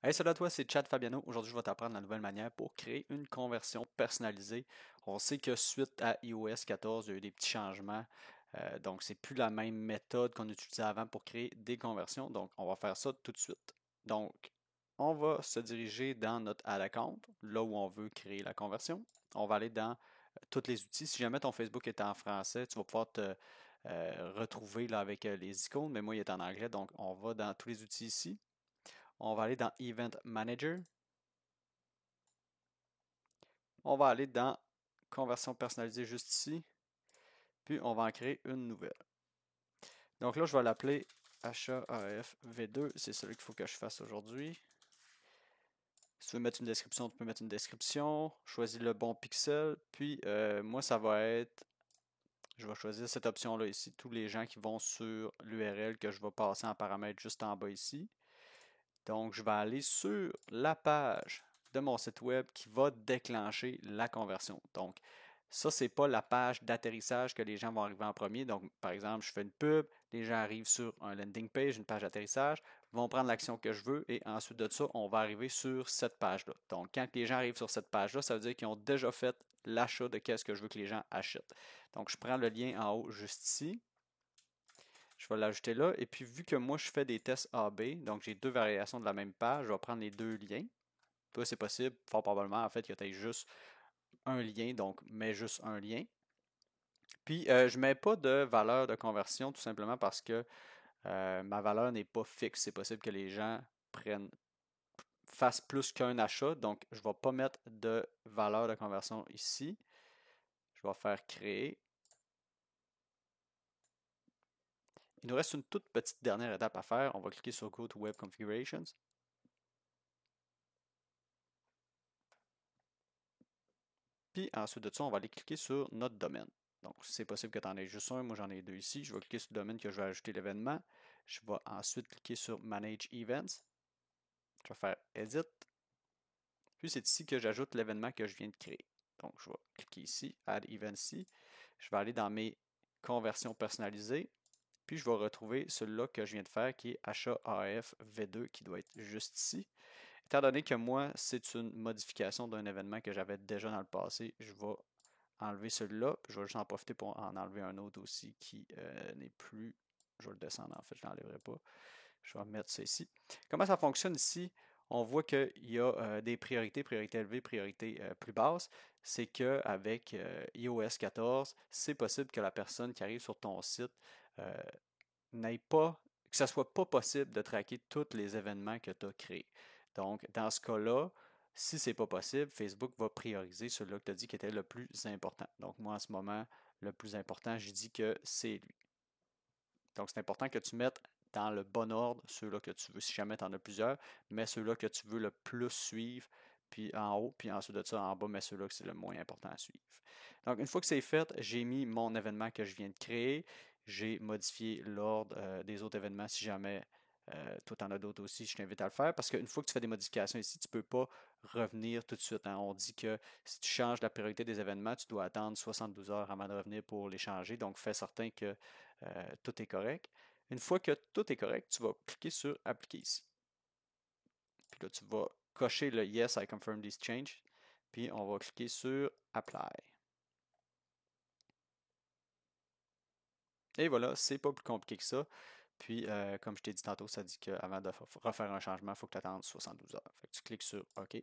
Hey, salut à toi, c'est Chad Fabiano. Aujourd'hui, je vais t'apprendre la nouvelle manière pour créer une conversion personnalisée. On sait que suite à iOS 14, il y a eu des petits changements. Donc, c'est plus la même méthode qu'on utilisait avant pour créer des conversions. Donc, on va faire ça tout de suite. Donc, on va se diriger dans notre Ad Account, là où on veut créer la conversion. On va aller dans tous les outils. Si jamais ton Facebook est en français, tu vas pouvoir te retrouver là, avec les icônes, mais moi, il est en anglais. Donc, on va dans tous les outils ici. On va aller dans Event Manager. On va aller dans conversion personnalisée juste ici. Puis on va en créer une nouvelle. Donc là, je vais l'appeler achat AF V2. C'est celui qu'il faut que je fasse aujourd'hui. Si tu veux mettre une description, tu peux mettre une description. Choisis le bon pixel. Puis moi, ça va être. Je vais choisir cette option-là ici. Tous les gens qui vont sur l'URL que je vais passer en paramètre juste en bas ici. Donc, je vais aller sur la page de mon site web qui va déclencher la conversion. Donc, ça, c'est pas la page d'atterrissage que les gens vont arriver en premier. Donc, par exemple, je fais une pub, les gens arrivent sur un landing page, une page d'atterrissage, vont prendre l'action que je veux et ensuite de ça, on va arriver sur cette page-là. Donc, quand les gens arrivent sur cette page-là, ça veut dire qu'ils ont déjà fait l'achat de qu'est-ce que je veux que les gens achètent. Donc, je prends le lien en haut juste ici. Je vais l'ajouter là. Et puis, vu que moi, je fais des tests AB, donc j'ai deux variations de la même page, je vais prendre les deux liens. Toi, c'est possible, fort probablement, en fait, que tu aies juste un lien, donc mets juste un lien. Puis, je ne mets pas de valeur de conversion tout simplement parce que ma valeur n'est pas fixe. C'est possible que les gens fassent plus qu'un achat, donc je ne vais pas mettre de valeur de conversion ici. Je vais faire créer. Il nous reste une toute petite dernière étape à faire. On va cliquer sur Go to Web Configurations. Puis ensuite de ça, on va aller cliquer sur notre domaine. Donc, c'est possible que tu en aies juste un. Moi, j'en ai deux ici. Je vais cliquer sur le domaine que je vais ajouter l'événement. Je vais ensuite cliquer sur Manage Events. Je vais faire Edit. Puis, c'est ici que j'ajoute l'événement que je viens de créer. Donc, je vais cliquer ici, Add Event ici. Je vais aller dans mes conversions personnalisées. Puis, je vais retrouver celui-là que je viens de faire qui est achat AF V2 qui doit être juste ici. Étant donné que moi, c'est une modification d'un événement que j'avais déjà dans le passé, je vais enlever celui-là. Je vais juste en profiter pour en enlever un autre aussi qui n'est plus. Je vais le descendre en fait, je ne l'enlèverai pas. Je vais mettre ça ici. Comment ça fonctionne ici? On voit qu'il y a des priorités, priorité élevée, priorité plus basse. C'est qu'avec iOS 14, c'est possible que la personne qui arrive sur ton site euh, n'ait pas, que ça soit pas possible de traquer tous les événements que tu as créés. Donc, dans ce cas-là, si c'est pas possible, Facebook va prioriser celui-là que tu as dit qui était le plus important. Donc, moi, en ce moment, le plus important, je dis que c'est lui. Donc, c'est important que tu mettes dans le bon ordre ceux-là que tu veux. Si jamais tu en as plusieurs, mets ceux-là que tu veux le plus suivre, puis en haut, puis ensuite de ça, en bas, mets ceux-là que c'est le moins important à suivre. Donc, une fois que c'est fait, j'ai mis mon événement que je viens de créer. J'ai modifié l'ordre des autres événements si jamais toi, tu en as d'autres aussi, je t'invite à le faire parce qu'une fois que tu fais des modifications ici, tu ne peux pas revenir tout de suite, hein. On dit que si tu changes la priorité des événements, tu dois attendre 72 heures avant de revenir pour les changer. Donc, fais certain que tout est correct. Une fois que tout est correct, tu vas cliquer sur Appliquer ici. Puis là, tu vas cocher le Yes, I confirm this change. Puis on va cliquer sur Apply. Et voilà, c'est pas plus compliqué que ça. Puis, comme je t'ai dit tantôt, ça dit qu'avant de refaire un changement, il faut que tu attendes 72 heures. Fait que tu cliques sur OK.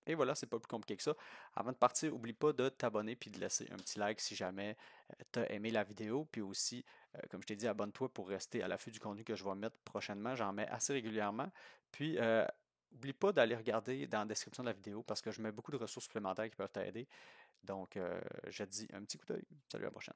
Et voilà, c'est pas plus compliqué que ça. Avant de partir, n'oublie pas de t'abonner puis de laisser un petit like si jamais tu as aimé la vidéo. Puis aussi, comme je t'ai dit, abonne-toi pour rester à l'affût du contenu que je vais mettre prochainement. J'en mets assez régulièrement. Puis, n'oublie pas d'aller regarder dans la description de la vidéo parce que je mets beaucoup de ressources supplémentaires qui peuvent t'aider. Donc, je te dis un petit coup d'œil. Salut, à la prochaine.